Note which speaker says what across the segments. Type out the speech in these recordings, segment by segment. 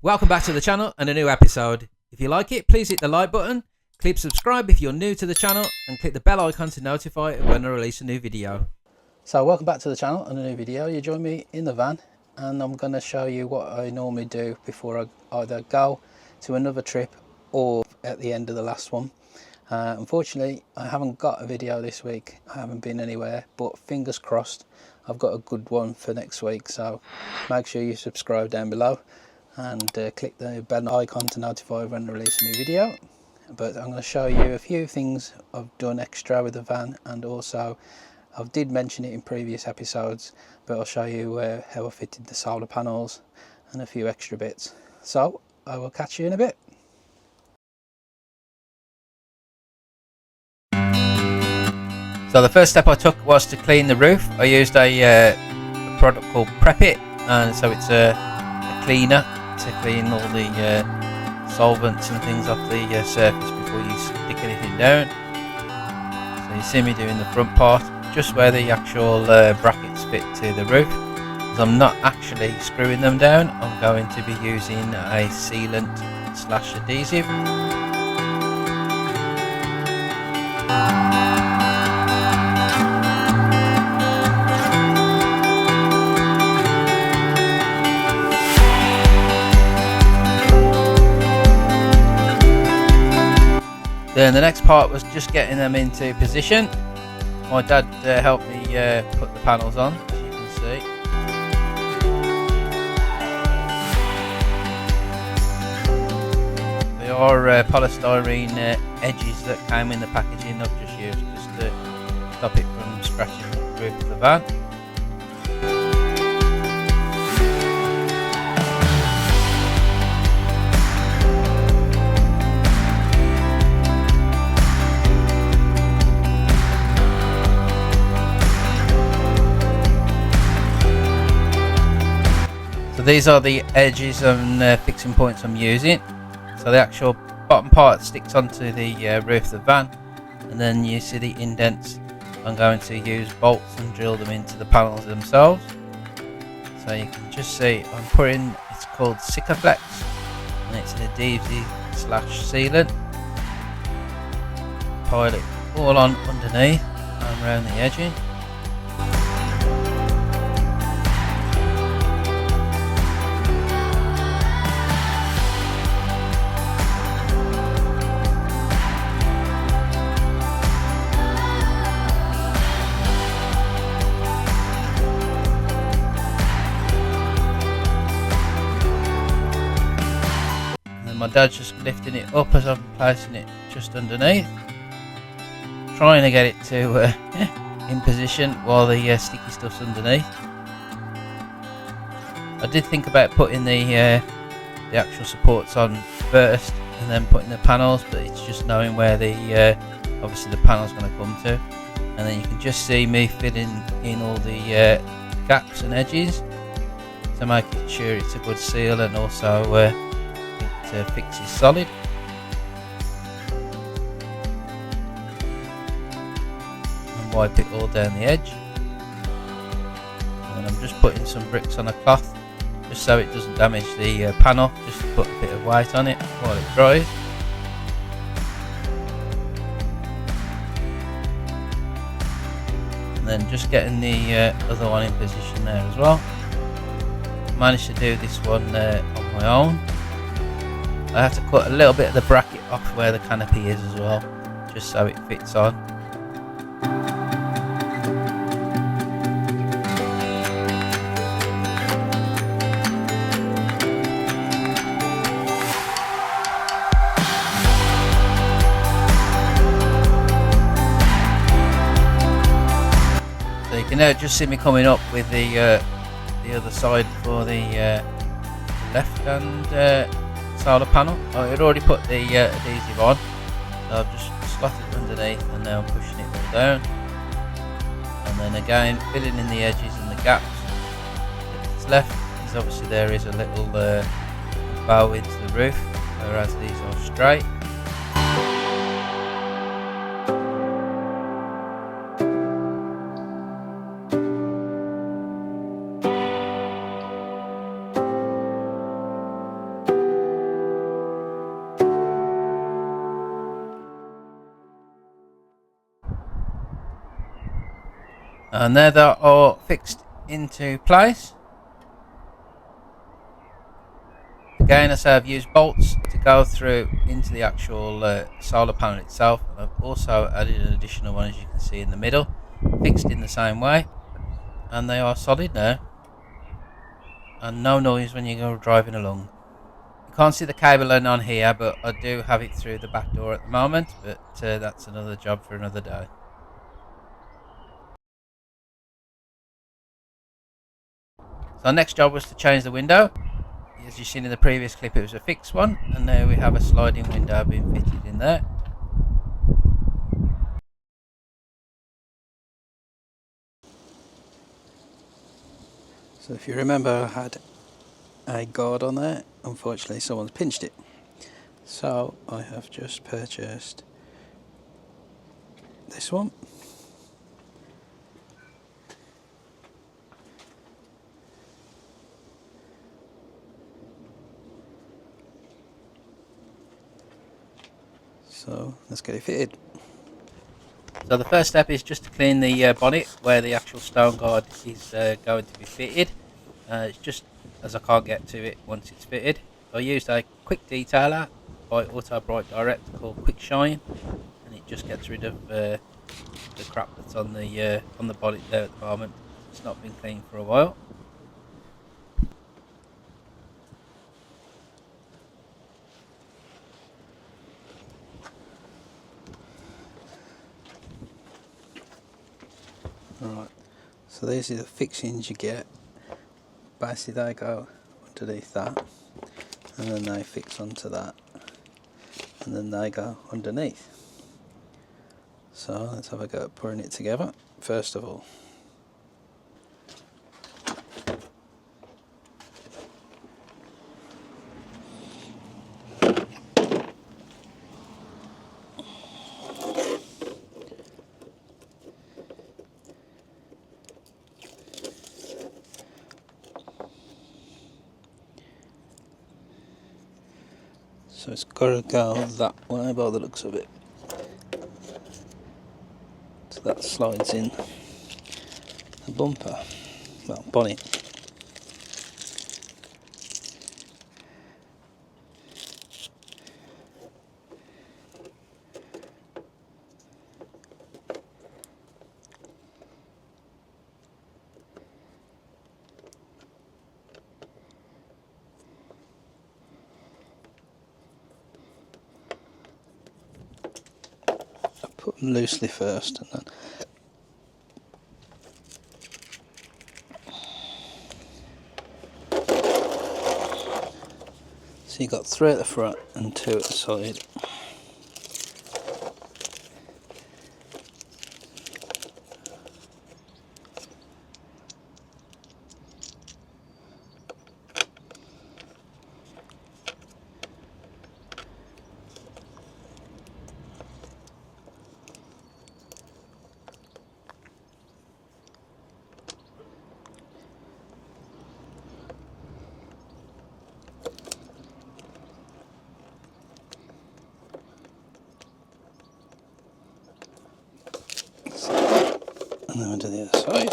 Speaker 1: Welcome back to the channel and a new episode. If you like it, please hit the like button, click subscribe if you're new to the channel, and click the bell icon to notify when I release a new video.
Speaker 2: So welcome back to the channel and a new video. You join me in the van and I'm going to show you what I normally do before I either go to another trip or at the end of the last one. Unfortunately, I haven't got a video this week. I haven't been anywhere, but fingers crossed I've got a good one for next week. So make sure you subscribe down below and click the bell icon to notify when I release a new video. But I'm going to show you a few things I've done extra with the van, and also I did mention it in previous episodes, but I'll show you how I fitted the solar panels and a few extra bits. So I will catch you in a bit.
Speaker 1: So the first step I took was to clean the roof. I used a product called Prep It, and so it's a cleaner to clean all the solvents and things off the surface before you stick anything down. So you see me doing the front part, just where the actual brackets fit to the roof. As I'm not actually screwing them down, I'm going to be using a sealant / adhesive. Then the next part was just getting them into position. My dad helped me put the panels on, as you can see. They are polystyrene edges that came in the packaging I've just used, just to stop it from scratching the roof of the van. So these are the edges and fixing points I'm using. So the actual bottom part sticks onto the roof of the van, and then you see the indents. I'm going to use bolts and drill them into the panels themselves. So you can just see I'm putting, it's called Sikaflex, and it's an adhesive / sealant. Pile it all on underneath and around the edging. My dad's just lifting it up as I'm placing it just underneath, trying to get it to in position while the sticky stuff's underneath. I did think about putting the actual supports on first and then putting the panels, but it's just knowing where the obviously the panel's going to come to, and then you can just see me filling in all the gaps and edges to make sure it's a good seal, and also fix is solid. And wipe it all down the edge. And I'm just putting some bricks on a cloth just so it doesn't damage the panel, just to put a bit of weight on it while it dries. And then just getting the other one in position there as well. Managed to do this one on my own. I have to cut a little bit of the bracket off where the canopy is as well, just so it fits on. So you can now just see me coming up with the other side for the left hand solar panel. I had already put the adhesive on, so I've just slotted it underneath and now I'm pushing it all down, and then again filling in the edges and the gaps. If it's left, because obviously there is a little bow into the roof, whereas these are straight. And there they are fixed into place. Again, as I've used bolts to go through into the actual solar panel itself. And I've also added an additional one, as you can see, in the middle, fixed in the same way, and they are solid now, and no noise when you go driving along. You can't see the cabling on here, but I do have it through the back door at the moment, but that's another job for another day. So our next job was to change the window. As you've seen in the previous clip, it was a fixed one, and now we have a sliding window being fitted in there.
Speaker 2: So if you remember, I had a guard on there. Unfortunately, someone's pinched it. So I have just purchased this one. So let's get it fitted.
Speaker 1: So the first step is just to clean the bonnet where the actual stone guard is going to be fitted. It's just as I can't get to it once it's fitted. I used a quick detailer by Auto Bright Direct called Quick Shine, and it just gets rid of the crap that's on the bonnet there at the moment. It's not been cleaned for a while.
Speaker 2: Alright, so these are the fixings you get. Basically they go underneath that, and then they fix onto that, and then they go underneath. So let's have a go at putting it together. First of all, so it's got to go that way by the looks of it. So that slides in the bumper, well, bonnet. Put them loosely first, and then so you got 3 at the front and 2 at the side. And then onto the other side.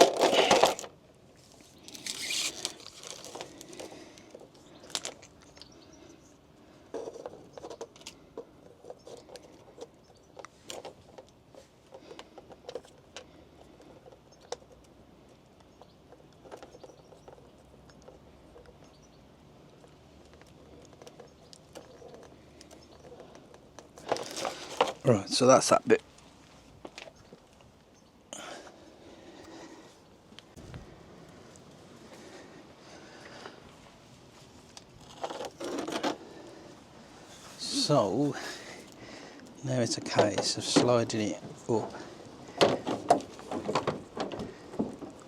Speaker 2: Right, so that's that bit. So now it's a case of sliding it up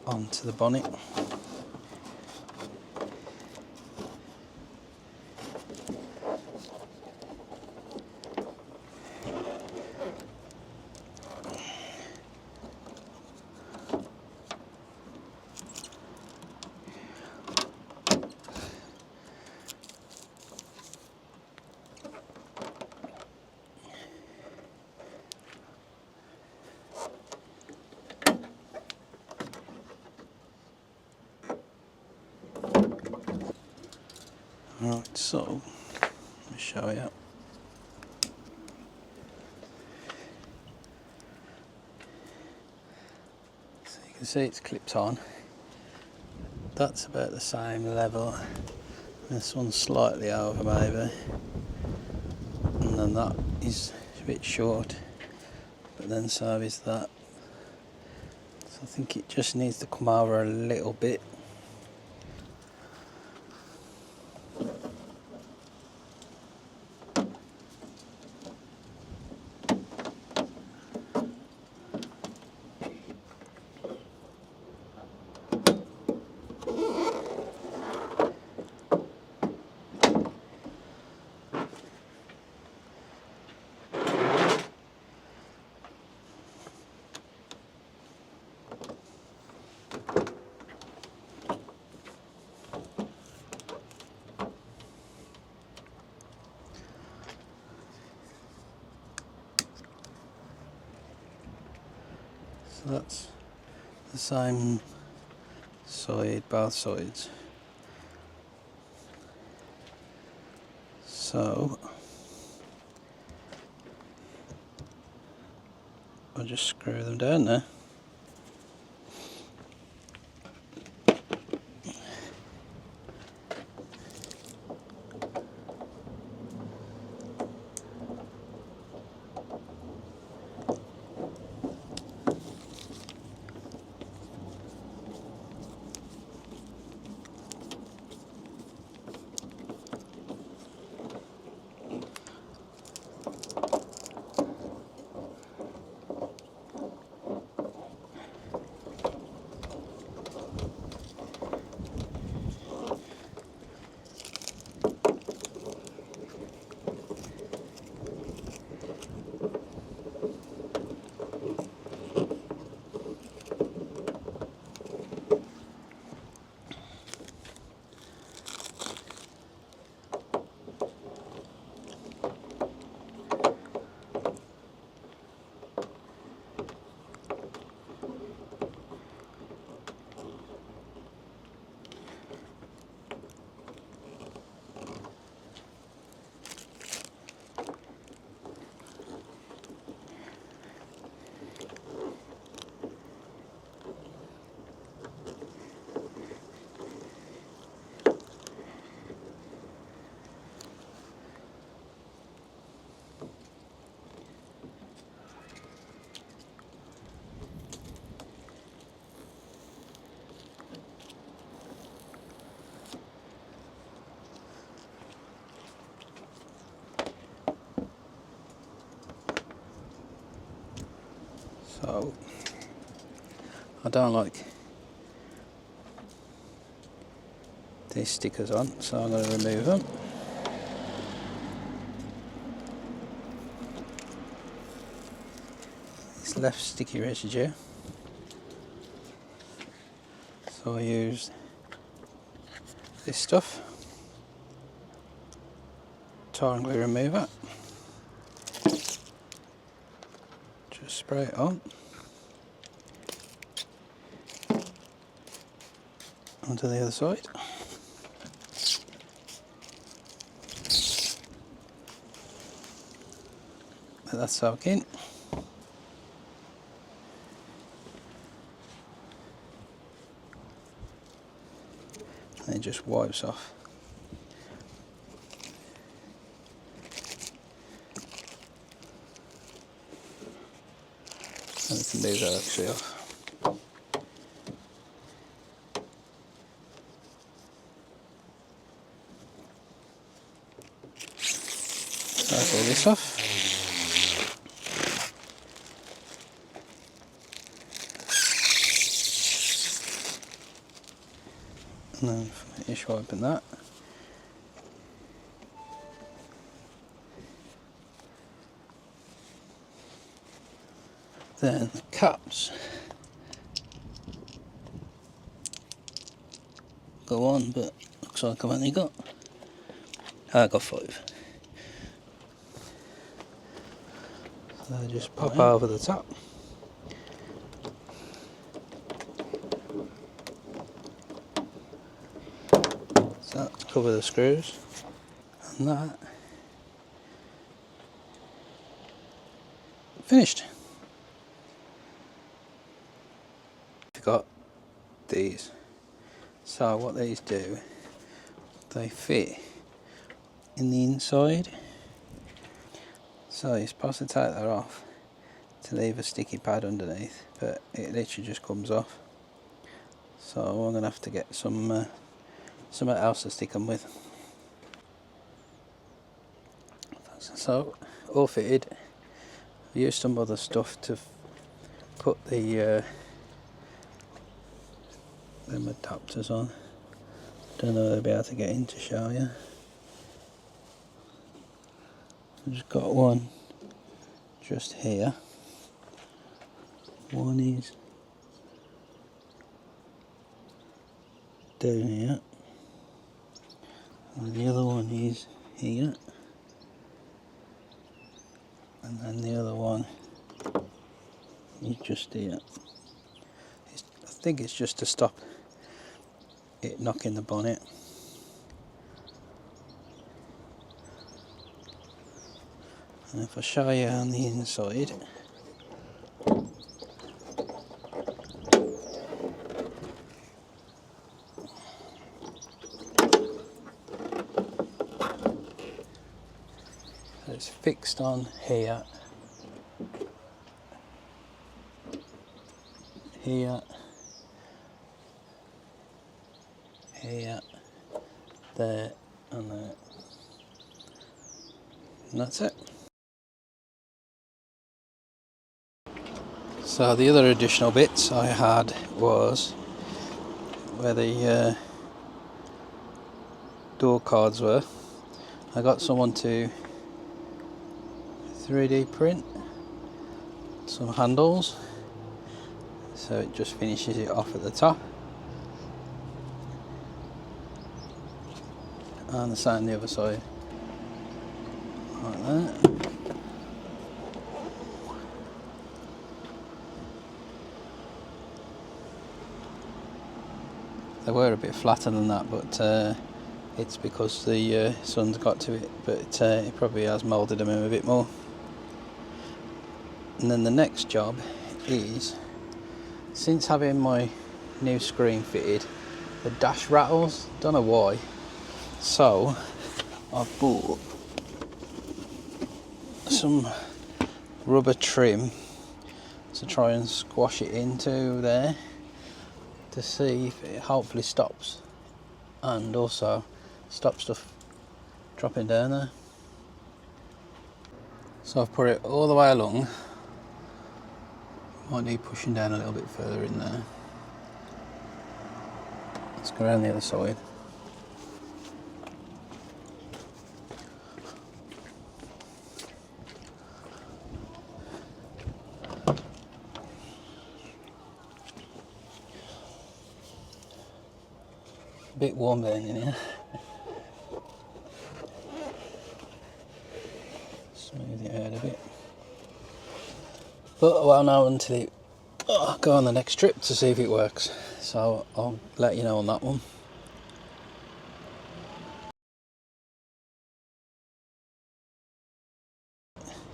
Speaker 2: onto the bonnet. Right, so let me show you. So you can see it's clipped on. That's about the same level. This one's slightly over maybe, and then that is a bit short, but then so is that. So I think it just needs to come over a little bit. So that's the same side, both sides. So I'll just screw them down there. So I don't like these stickers on, so I'm going to remove them. It's left sticky residue, so I use this stuff, tar and glue remover, just spray it on onto the other side. Let that soak in. And it just wipes off. And we can leave that actually off. So that's all this off. And then finish wiping that. Then the caps go on, but looks like I've only got, I got 5. So they just pop over the top. So that's cover the screws, and that finished. We've got these. So what these do, they fit in the inside. So you're supposed to take that off to leave a sticky pad underneath, but it literally just comes off. So I'm gonna have to get something else to stick them with. So all fitted. I used some other stuff to put the them adapters on. Don't know if I'll be able to get in to show you. I've just got one just here. One is down here, and the other one is here, and then the other one is just here. I think it's just to stop it knocking the bonnet. And if I show you on the inside, it's fixed on here, here, here, there and there, and that's it. So the other additional bits I had was where the door cards were. I got someone to 3D print some handles, so it just finishes it off at the top, and the same on the other side, like that. They were a bit flatter than that, but it's because the sun's got to it, but it probably has moulded them in a bit more. And then the next job is, since having my new screen fitted, the dash rattles, don't know why, so I bought some rubber trim to try and squash it into there to see if it hopefully stops, and also stop stuff dropping down there. So I've put it all the way along. Might need pushing down a little bit further in there. Let's go around the other side. A bit warm down in here. Smooth it out a bit. But I won't know until I go on the next trip to see if it works. So I'll let you know on that one.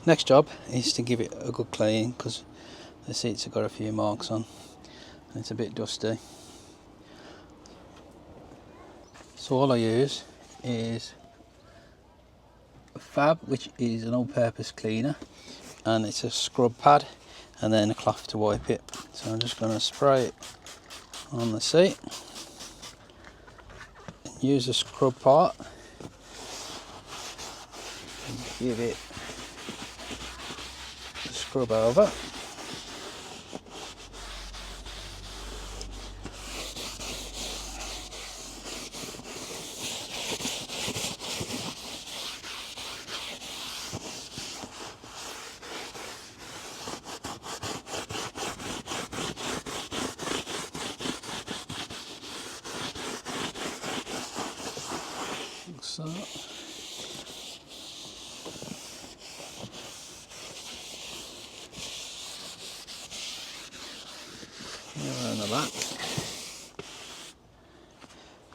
Speaker 2: Next job is to give it a good clean, because the seats have got a few marks on and it's a bit dusty. So all I use is a Fab, which is an all-purpose cleaner, and it's a scrub pad and then a cloth to wipe it. So I'm just going to spray it on the seat, use the scrub part, and give it a scrub over. So around the back,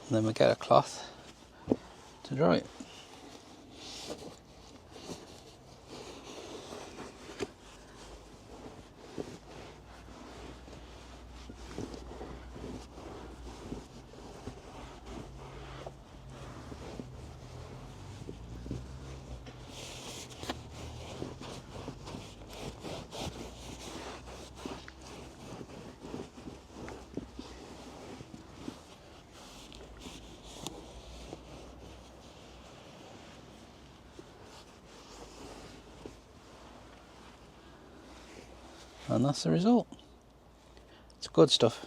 Speaker 2: and then we get a cloth to dry it. And that's the result. It's good stuff.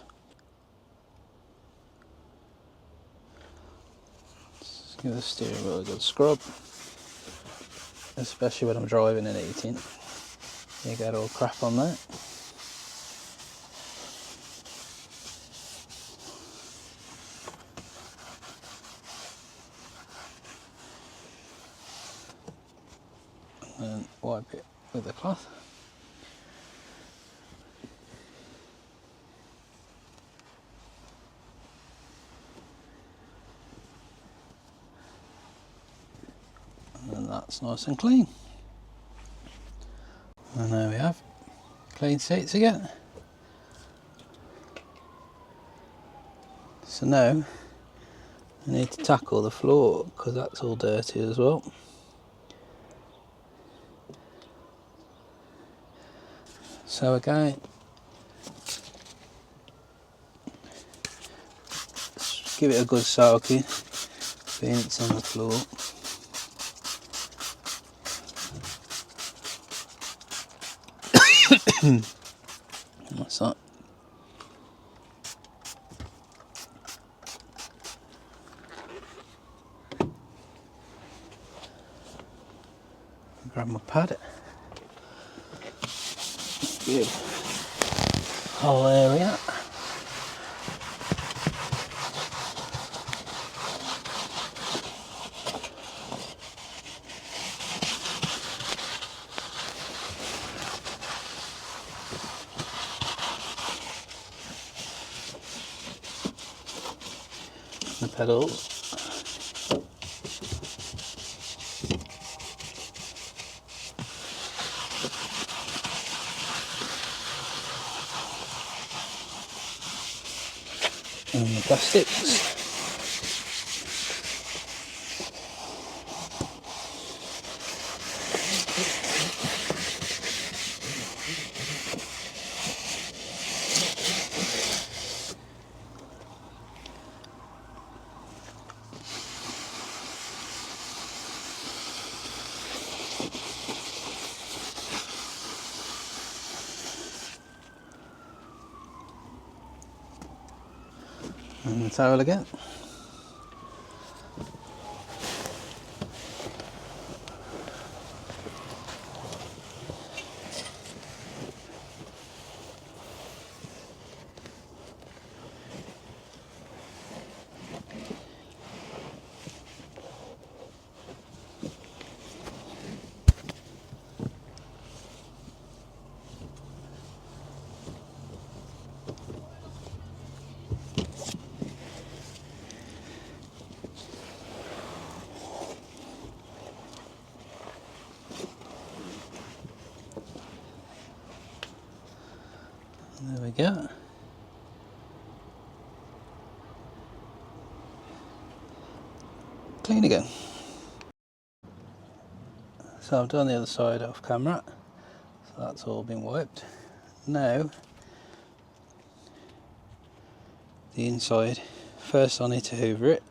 Speaker 2: Just give the steering wheel a good scrub, especially when I'm driving and eating. You get all crap on there. And then wipe it with a cloth. And that's nice and clean. And there we have clean seats again. So now I need to tackle the floor because that's all dirty as well. So again, just give it a good soaking, being it's on the floor. That's that. Grab my pad. Good. Whole area. The pedals. And the plastics. And the towel again. There we go. Clean again. So I've done the other side off camera. So that's all been wiped. Now, the inside. First I need to hoover it.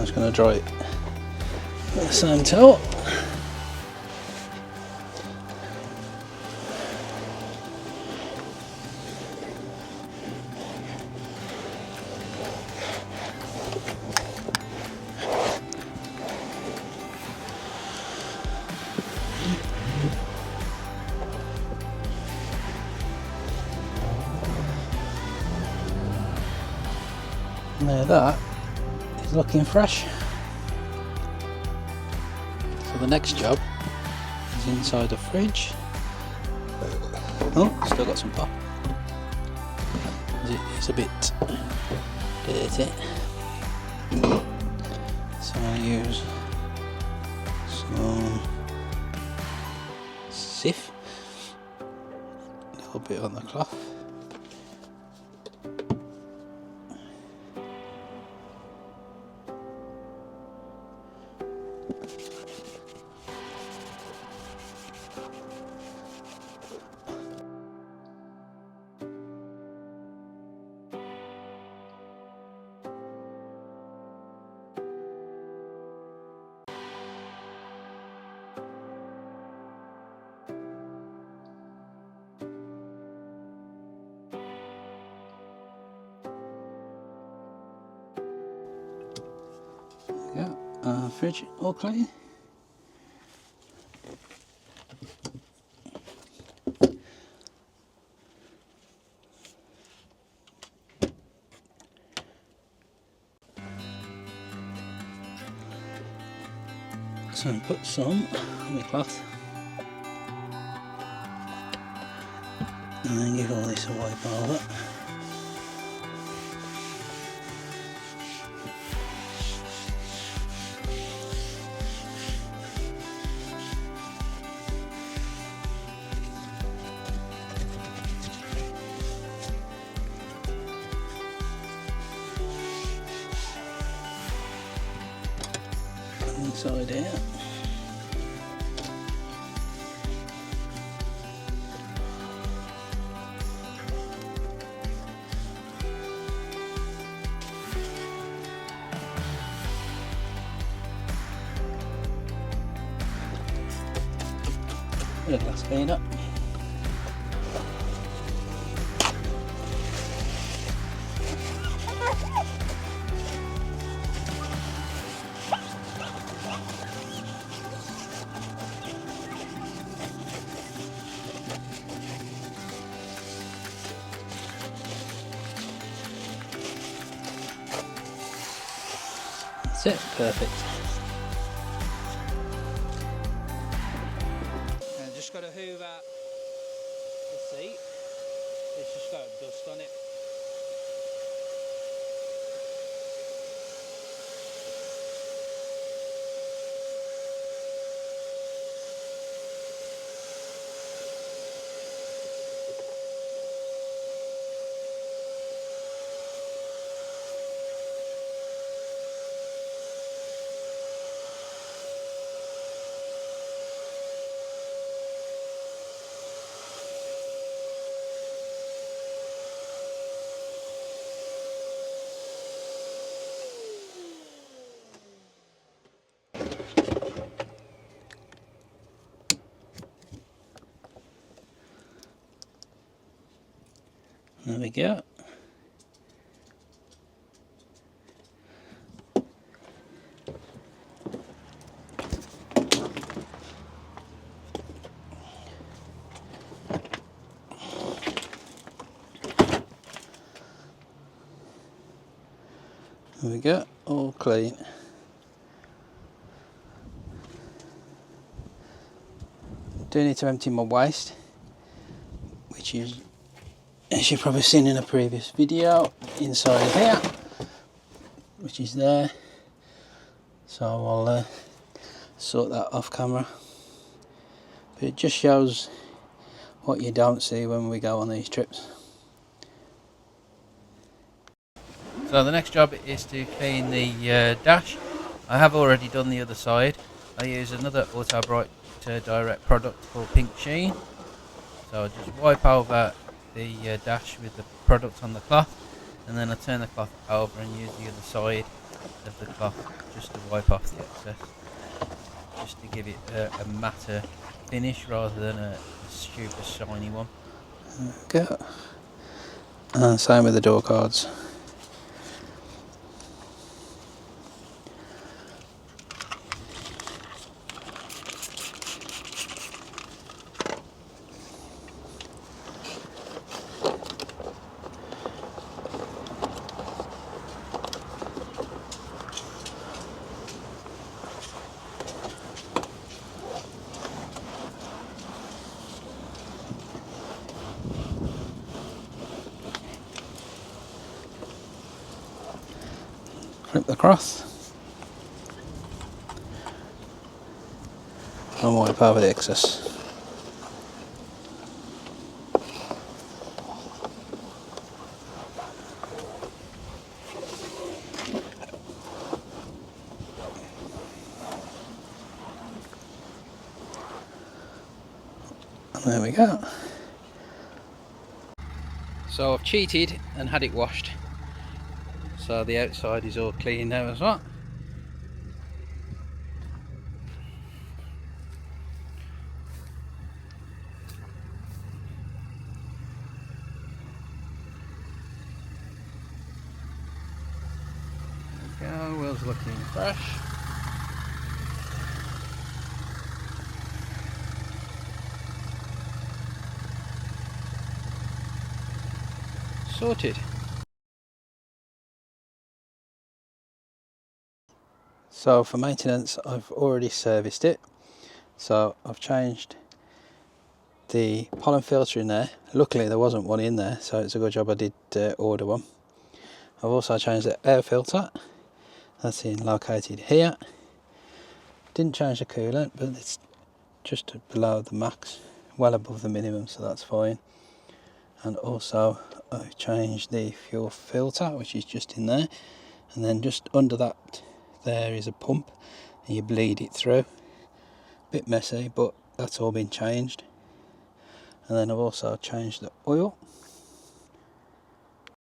Speaker 2: just going to dry it with the same towel. Now that is looking fresh. So the next job is inside the fridge. Oh, still got some pop. It's a bit dirty. So I use some Sif, a little bit on the cloth. Yeah, fridge all clean. So put some on the cloth and then give all this a wipe over. Inside here. Bit of glass clean up. That's it, perfect. And just got to hoover the seat. It's just got dust on it. There we go. There we go, all clean. Do need to empty my waste, which is, as you've probably seen in a previous video, inside here, which is there. So I'll sort that off camera. But it just shows what you don't see when we go on these trips.
Speaker 1: So the next job is to clean the dash. I have already done the other side. I use another Auto Bright Direct product called Pink Sheen. So I just wipe over the dash with the product on the cloth, and then I turn the cloth over and use the other side of the cloth just to wipe off the excess, just to give it a matte finish rather than a super shiny one.
Speaker 2: Go. And same with the door cards. Flip the cloth and wipe over the excess. And there we go. So I've cheated and had it washed. So the outside is all clean now as well. There we go, wheels looking fresh. Sorted. So for maintenance, I've already serviced it. So I've changed the pollen filter in there. Luckily there wasn't one in there, so it's a good job I did order one. I've also changed the air filter. That's located here. Didn't change the coolant, but it's just below the max, well above the minimum, so that's fine. And also I've changed the fuel filter, which is just in there, and then just under that there is a pump and you bleed it through. Bit messy, but that's all been changed. And then I've also changed the oil.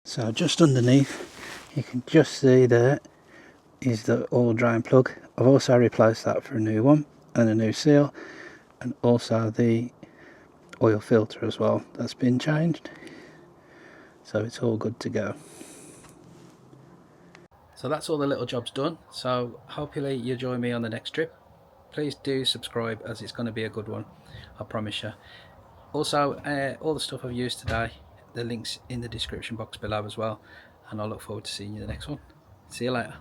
Speaker 2: So just underneath you can just see there is the oil drain plug. I've also replaced that for a new one and a new seal, and also the oil filter as well, that's been changed, so it's all good to go. So that's all the little jobs done, so hopefully you'll join me on the next trip. Please do subscribe, as it's going to be a good one, I promise you. Also all the stuff I've used today, the links in the description box below as well, and I look forward to seeing you in the next one. See you later.